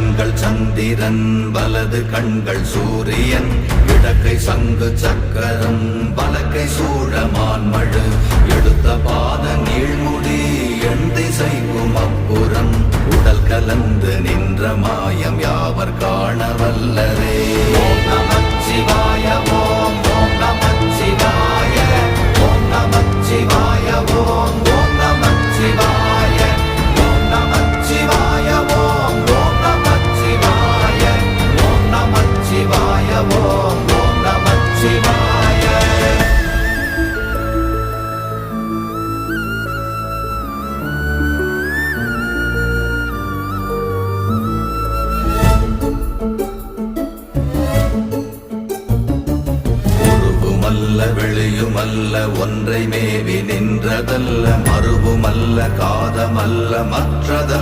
கண்கள் சந்திரன் வலது கண்கள் சூரியன் இடக்கை சங்கு சக்கரம் வலக்கை சூழமான்மழு எடுத்த பாத நீழ்முடி எண் திசைக்கும் அப்புறம் உடல் கலந்து நின்ற மாயம் யாவர் காண வல்லரே. ஓம் நமச்சிவாய ஓம் ஓம் நமச்சிவாய ஓம் நமச்சிவாய ஓம் ஓம் நமச்சிவாய ஓம் நமச்சிவாய ஓம் ஓம் நமச்சிவாய ஓம் நமச்சிவாய ஓம் ஓம் நமச்சிவாய. வெளியுமல்ல ஒன்றை மேவி நின்றதல்ல மறுவுமல்ல காதமல்ல மற்றத